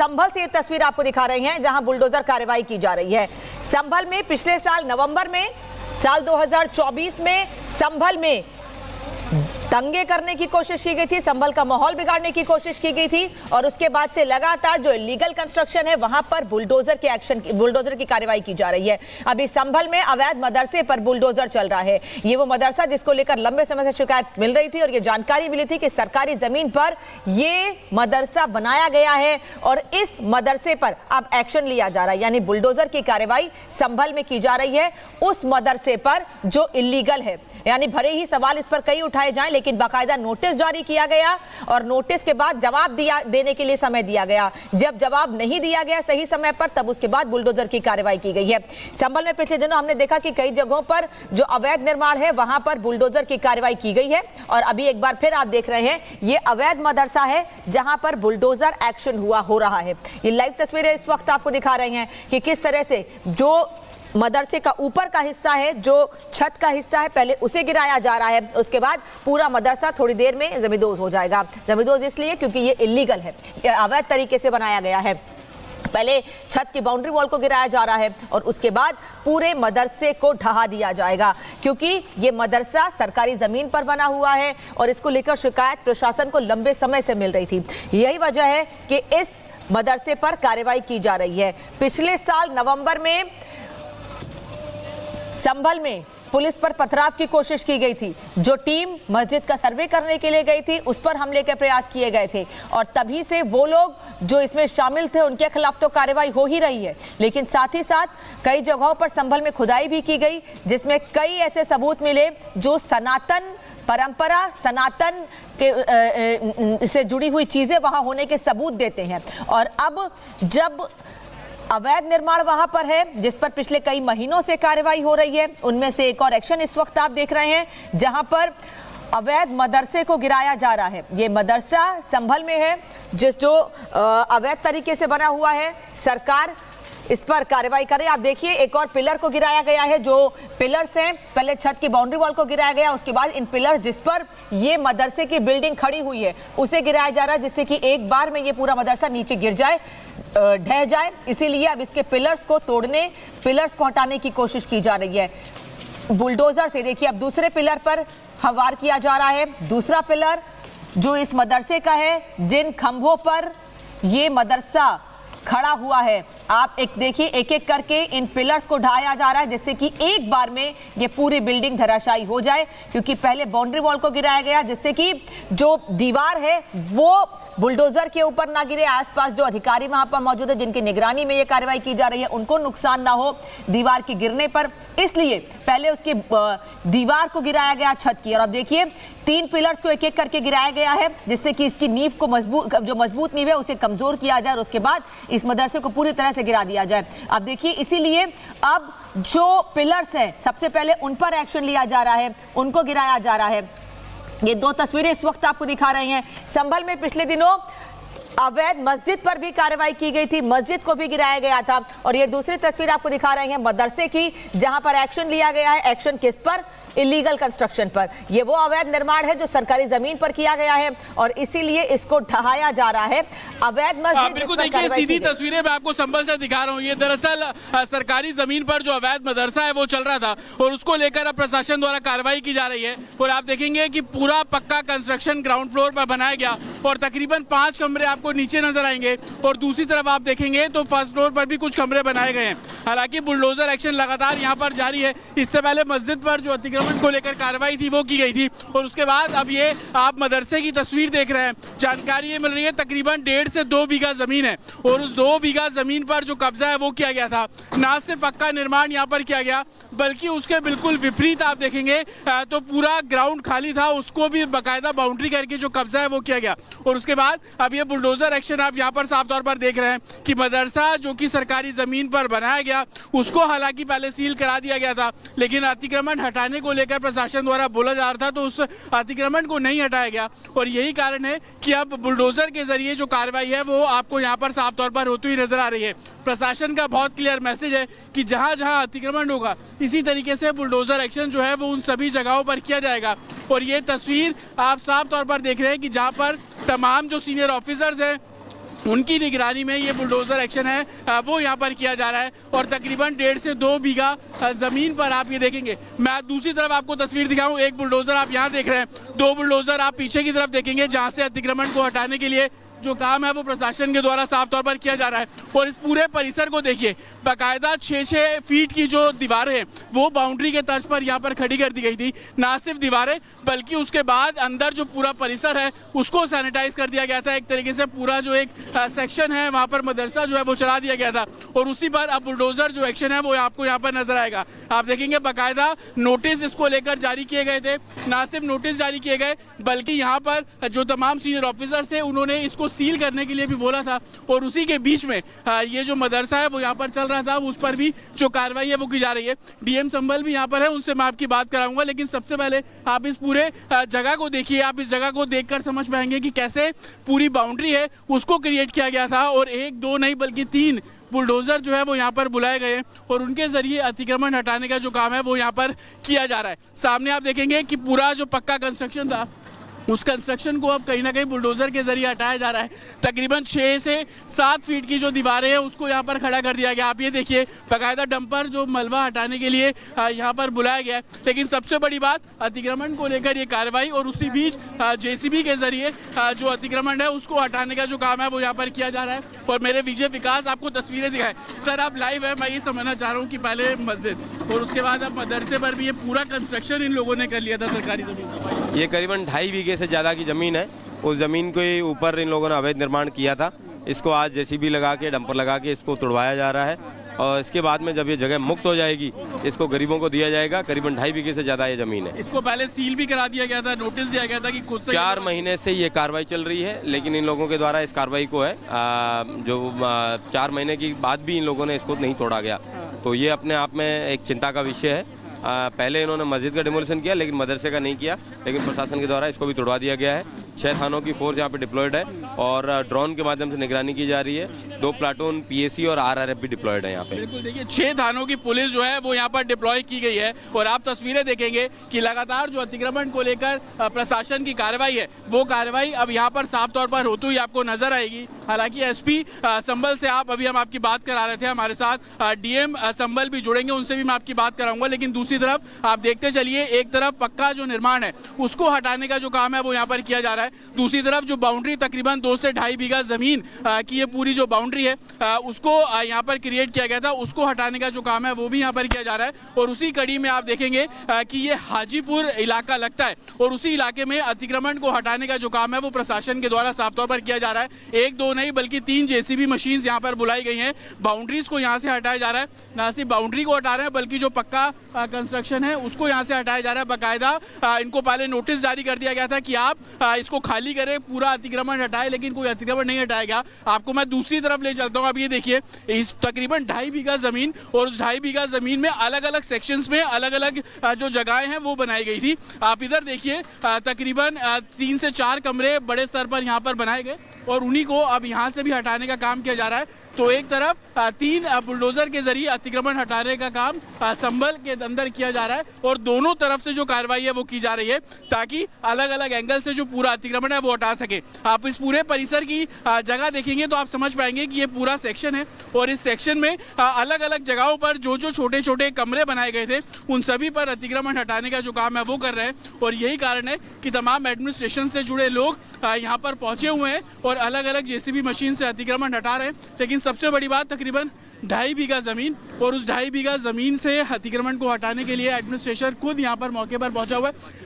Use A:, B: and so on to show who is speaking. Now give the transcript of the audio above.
A: संभल से ये तस्वीर आपको दिखा रहे हैं जहां बुलडोजर कार्रवाई की जा रही है। संभल में पिछले साल नवंबर में, साल 2024 में संभल में दंगे करने की कोशिश की गई थी, संभल का माहौल बिगाड़ने की कोशिश की गई थी और उसके बाद से लगातार जो इलीगल कंस्ट्रक्शन है वहां पर बुलडोजर की कार्रवाई की जा रही है। अभी संभल में अवैध मदरसे पर बुलडोजर चल रहा है। ये वो मदरसा जिसको लेकर लंबे समय से शिकायत मिल रही थी और ये जानकारी मिली थी कि सरकारी जमीन पर ये मदरसा बनाया गया है और इस मदरसे पर अब एक्शन लिया जा रहा है, यानी बुलडोजर की कार्रवाई संभल में की जा रही है उस मदरसे पर जो इलीगल है। यानी भले ही सवाल इस पर कई उठाए जाएं, लेकिन बाकायदा नोटिस जारी किया गया और नोटिस के बाद जवाब देने के लिए समय दिया गया। जब जवाब नहीं दिया गया सही समय पर, तब उसके बाद बुलडोजर की कार्रवाई की गई है। संभल में पिछले दिनों हमने देखा कि कई जगहों पर जो अवैध निर्माण है वहां पर बुलडोजर की कार्रवाई की गई है और अभी एक बार फिर आप देख रहे हैं ये अवैध मदरसा है जहां पर बुलडोजर एक्शन हो रहा है। ये लाइव तस्वीरें इस वक्त आपको दिखा रहे हैं कि किस तरह से जो मदरसे का ऊपर का हिस्सा है, जो छत का हिस्सा है, पहले उसे गिराया जा रहा है। उसके बाद पूरा मदरसा थोड़ी देर में जमींदोज हो जाएगा। जमींदोज इसलिए क्योंकि ये इलीगल है, ये अवैध तरीके से बनाया गया है। पहले छत की बाउंड्री वॉल को गिराया जा रहा है और उसके बाद पूरे मदरसे को ढहा दिया जाएगा, क्योंकि ये मदरसा सरकारी जमीन पर बना हुआ है और इसको लेकर शिकायत प्रशासन को लंबे समय से मिल रही थी। यही वजह है कि इस मदरसे पर कार्रवाई की जा रही है। पिछले साल नवंबर में संभल में पुलिस पर पथराव की कोशिश की गई थी। जो टीम मस्जिद का सर्वे करने के लिए गई थी उस पर हमले के प्रयास किए गए थे और तभी से वो लोग जो इसमें शामिल थे उनके खिलाफ तो कार्रवाई हो ही रही है, लेकिन साथ ही साथ कई जगहों पर संभल में खुदाई भी की गई जिसमें कई ऐसे सबूत मिले जो सनातन परंपरा, सनातन के से जुड़ी हुई चीजें वहां होने के सबूत देते हैं। और अब जब अवैध निर्माण वहां पर है जिस पर पिछले कई महीनों से कार्रवाई हो रही है, उनमें से एक और एक्शन इस वक्त आप देख रहे हैं जहां पर अवैध मदरसे को गिराया जा रहा है। ये मदरसा संभल में है जो अवैध तरीके से बना हुआ है। सरकार इस पर कार्रवाई करे। आप देखिए एक और पिलर को गिराया गया है। जो पिलर्स हैं, पहले छत की बाउंड्री वॉल को गिराया गया, उसके बाद इन पिलर्स जिस पर ये मदरसे की बिल्डिंग खड़ी हुई है उसे गिराया जा रहा है, जिससे कि एक बार में ये पूरा मदरसा नीचे गिर जाए, ढह जाए। इसीलिए अब इसके पिलर्स को तोड़ने, पिलर्स को हटाने की कोशिश की जा रही है बुलडोजर से। देखिए अब दूसरे पिलर पर वार किया जा रहा है। दूसरा पिलर जो इस मदरसे का है, जिन खंभों पर ये मदरसा खड़ा हुआ है, आप एक देखिए एक एक करके इन पिलर्स को ढाया जा रहा है जिससे कि एक बार में ये पूरी बिल्डिंग धराशायी हो जाए। क्योंकि पहले बाउंड्री वॉल को गिराया गया जिससे कि जो दीवार है वो बुलडोजर के ऊपर ना गिरे, आसपास जो अधिकारी वहां पर मौजूद है जिनकी निगरानी में ये कार्रवाई की जा रही है उनको नुकसान ना हो दीवार के गिरने पर, इसलिए पहले उसकी दीवार को गिराया गया छत की। और अब देखिए 3 पिलर्स को एक एक करके गिराया गया है जिससे कि इसकी नींव को मजबूत नींव है उसे कमजोर किया जाए और उसके बाद इस मदरसे को पूरी तरह से गिरा दिया जाए। अब देखिए इसीलिए अब जो पिलर्स हैं सबसे पहले उन पर एक्शन लिया जा रहा है, उनको गिराया जा रहा है। ये 2 तस्वीरें इस वक्त आपको दिखा रहे हैं। संभल में पिछले दिनों अवैध मस्जिद पर भी कार्रवाई की गई थी, मस्जिद को भी गिराया गया था। और ये दूसरी तस्वीर आपको दिखा रहे हैं मदरसे की जहां पर एक्शन लिया गया है। एक्शन किस पर? इलीगल कंस्ट्रक्शन पर। ये वो अवैध निर्माण है जो सरकारी जमीन पर किया गया है और इसीलिए इसको ढहाया जा रहा है। अवैध मस्जिद
B: बिल्कुल देखिए सीधी तस्वीरें मैं आपको संभल से दिखा रहा हूँ। ये दरअसल सरकारी जमीन पर जो अवैध मदरसा है वो चल रहा था और उसको लेकर अब प्रशासन द्वारा कार्रवाई की जा रही है। और आप देखेंगे कि पूरा पक्का कंस्ट्रक्शन ग्राउंड फ्लोर पर बनाया गया और तकरीबन 5 कमरे आपको नीचे नजर आएंगे और दूसरी तरफ आप देखेंगे तो फर्स्ट फ्लोर पर भी कुछ कमरे बनाए गए हैं। हालांकि बुलडोजर एक्शन लगातार यहाँ पर जारी है। इससे पहले मस्जिद पर जो अतिक्रमण को लेकर कार्रवाई थी वो की गई थी और उसके बाद अब ये आप मदरसे की तस्वीर देख रहे हैं। जानकारी ये मिल रही है तकरीबन 1.5 से 2 बीघा जमीन है और उस 2 बीघा जमीन पर जो कब्जा है वो किया गया था। ना सिर्फ पक्का निर्माण यहाँ पर किया गया बल्कि उसके बिल्कुल विपरीत आप देखेंगे तो पूरा ग्राउंड खाली था, उसको भी बाकायदा बाउंड्री करके जो कब्जा है वो किया गया। और उसके बाद अब ये बुलडोजर एक्शन आप यहाँ पर साफ तौर पर देख रहे हैं कि मदरसा जो कि सरकारी जमीन पर बनाया गया उसको हालांकि पहले सील करा दिया गया था, लेकिन अतिक्रमण हटाने को लेकर प्रशासन द्वारा बोला जा रहा था तो उस अतिक्रमण को नहीं हटाया गया। और यही कारण है कि अब बुलडोजर के जरिए जो कार्रवाई है वो आपको यहाँ पर साफ तौर पर होती हुई नजर आ रही है। प्रशासन का बहुत क्लियर मैसेज है कि जहाँ जहाँ अतिक्रमण होगा इसी तरीके से बुलडोजर एक्शन जो है वो उन सभी जगहों पर किया जाएगा। और ये तस्वीर आप साफ तौर पर देख रहे हैं कि जहाँ पर तमाम जो सीनियर ऑफिसर्स हैं उनकी निगरानी में ये बुलडोजर एक्शन है वो यहाँ पर किया जा रहा है। और तकरीबन 1.5 से 2 बीघा जमीन पर आप ये देखेंगे। मैं दूसरी तरफ आपको तस्वीर दिखाऊं, एक बुलडोजर आप यहाँ देख रहे हैं, 2 बुलडोजर आप पीछे की तरफ देखेंगे जहाँ से अतिक्रमण को हटाने के लिए जो काम है वो प्रशासन के द्वारा साफ तौर पर किया जा रहा है। और इस पूरे परिसर को देखिए, बाकायदा 6-6 फीट की जो दीवारें हैं वो बाउंड्री के तर्ज पर यहाँ पर खड़ी कर दी गई थी। ना सिर्फ दीवारें बल्कि उसके बाद अंदर जो पूरा परिसर है उसको सैनिटाइज कर दिया गया था। एक तरीके से पूरा जो एक सेक्शन है वहाँ पर मदरसा जो है वो चला दिया गया था। और उसी पर अब बुलडोजर जो एक्शन है वो आपको यहाँ पर नजर आएगा। आप देखेंगे बाकायदा नोटिस इसको लेकर जारी किए गए थे। ना सिर्फ नोटिस जारी किए गए बल्कि यहाँ पर जो तमाम सीनियर ऑफिसर्स थे उन्होंने इसको सील करने के लिए भी बोला था। और उसी के बीच में ये जो मदरसा है वो यहाँ पर चल रहा था, उस पर भी जो कार्रवाई है वो की जा रही है। डीएम संभल भी यहाँ पर है, उनसे मैं आपकी बात कराऊंगा। लेकिन सबसे पहले आप इस पूरे जगह को देखिए। आप इस जगह को देखकर समझ पाएंगे कि कैसे पूरी बाउंड्री है उसको क्रिएट किया गया था। और 1-2 नहीं बल्कि 3 बुलडोजर जो है वो यहाँ पर बुलाए गए हैं और उनके जरिए अतिक्रमण हटाने का जो काम है वो यहाँ पर किया जा रहा है। सामने आप देखेंगे कि पूरा जो पक्का कंस्ट्रक्शन था उस कंस्ट्रक्शन को अब कहीं ना कहीं बुलडोजर के जरिए हटाया जा रहा है। तकरीबन 6 से 7 फीट की जो दीवारें हैं उसको यहाँ पर खड़ा कर दिया गया। आप ये देखिए, बाकायदा डंपर जो मलबा हटाने के लिए यहाँ पर बुलाया गया है। लेकिन सबसे बड़ी बात, अतिक्रमण को लेकर ये कार्रवाई और उसी बीच जेसीबी के जरिए जो अतिक्रमण है उसको हटाने का जो काम है वो यहाँ पर किया जा रहा है। और मेरे विजय विकास आपको तस्वीरें दिखाएं। सर आप लाइव है, मैं ये समझना चाह रहा हूँ कि पहले मस्जिद और उसके बाद अब मदरसे पर भी ये पूरा कंस्ट्रक्शन इन लोगों ने कर लिया था सरकारी जमीन।
C: ये करीबन 2.5 बीघे से ज़्यादा की ज़मीन है। उस ज़मीन के ऊपर इन लोगों ने अवैध निर्माण किया था। इसको आज जेसीबी लगा के, डंपर लगा के इसको तुड़वाया जा रहा है। और इसके बाद में जब ये जगह मुक्त हो जाएगी इसको गरीबों को दिया जाएगा। करीबन 2.5 बीघे से ज़्यादा ये ज़मीन है।
B: इसको पहले सील भी करा दिया गया था, नोटिस दिया गया था कि खुद से
C: 4 महीने से ये कार्रवाई चल रही है। लेकिन इन लोगों के द्वारा इस कार्रवाई को है जो 4 महीने के बाद भी इन लोगों ने इसको नहीं तोड़ा गया। तो ये अपने आप में एक चिंता का विषय है। पहले इन्होंने मस्जिद का डिमोलिशन किया लेकिन मदरसे का नहीं किया। लेकिन प्रशासन के द्वारा इसको भी तोड़वा दिया गया है। 6 थानों की फोर्स यहाँ पे डिप्लॉयड है और ड्रोन के माध्यम से निगरानी की जा रही है। 2 प्लाटून पीएसी और आरआरएफ भी डिप्लॉयड है यहाँ पे।
B: बिल्कुल देखिए, 6 थानों की पुलिस जो है वो यहाँ पर डिप्लॉय की गई है। और आप तस्वीरें देखेंगे कि लगातार जो अतिक्रमण को लेकर प्रशासन की कार्रवाई है वो कार्रवाई अब यहाँ पर साफ तौर पर होती हुई आपको नजर आएगी। हालांकि एसपी संभल से हम आपकी बात करा रहे थे, हमारे साथ डीएम संभल भी जुड़ेंगे, उनसे भी मैं आपकी बात कराऊंगा। लेकिन दूसरी तरफ आप देखते चलिए, एक तरफ पक्का जो निर्माण है उसको हटाने का जो काम है वो यहाँ पर किया जा रहा है। दूसरी तरफ जो बाउंड्री तकरीबन 2 से 2.5 बीघा जमीन की ये पूरी जो बाउंड्री है उसको यहाँ पर क्रिएट किया गया था, उसको हटाने का जो काम है वो भी यहाँ पर किया जा रहा है। और उसी कड़ी में आप देखेंगे कि ये हाजीपुर इलाका लगता है और उसी इलाके में अतिक्रमण को हटाने का जो काम है वो प्रशासन के द्वारा साफ तौर पर किया जा रहा है। 1-2 नहीं बल्कि 3 जेसीबी मशीन यहाँ पर बुलाई गई हैं। बाउंड्रीज को यहाँ से हटाया जा रहा है। ना सिर्फ बाउंड्री को हटा रहे हैं बल्कि जो पक्का कंस्ट्रक्शन है उसको यहाँ से हटाया जा रहा है। बाकायदा इनको पहले नोटिस जारी कर दिया गया था कि आप इसको खाली करें, पूरा अतिक्रमण हटाए, लेकिन कोई अतिक्रमण नहीं हटाया गया। आपको मैं दूसरी तरफ ले चलता हूँ। अब ये देखिए, इस तकरीबन 2.5 बीघा जमीन और उस 2.5 बीघा जमीन में अलग अलग सेक्शंस में अलग अलग जो जगहें हैं वो बनाई गई थी। आप इधर देखिए, तकरीबन 3 से 4 कमरे बड़े स्तर पर यहाँ पर बनाए गए और उन्हीं को अब यहाँ से भी हटाने का काम किया जा रहा है। तो एक तरफ 3 बुलडोजर के जरिए अतिक्रमण हटाने का काम संभल के अंदर किया जा रहा है और दोनों तरफ से जो कार्रवाई है वो की जा रही है ताकि अलग अलग एंगल से जो पूरा अतिक्रमण है वो हटा सके। आप इस पूरे परिसर की जगह देखेंगे तो आप समझ पाएंगे कि ये पूरा सेक्शन है और इस सेक्शन में अलग अलग जगहों पर जो छोटे छोटे कमरे बनाए गए थे उन सभी पर अतिक्रमण हटाने का जो काम है वो कर रहे हैं। और यही कारण है कि तमाम एडमिनिस्ट्रेशन से जुड़े लोग यहाँ पर पहुंचे हुए हैं और अलग अलग जेसीबी मशीन से अतिक्रमण हटा रहे हैं। लेकिन सबसे बड़ी बात, तकरीबन 2.5 बीघा जमीन और उस 2.5 बीघा जमीन से अतिक्रमण को हटाने के लिए एडमिनिस्ट्रेशन खुद यहाँ पर मौके पर पहुंचा हुआ है।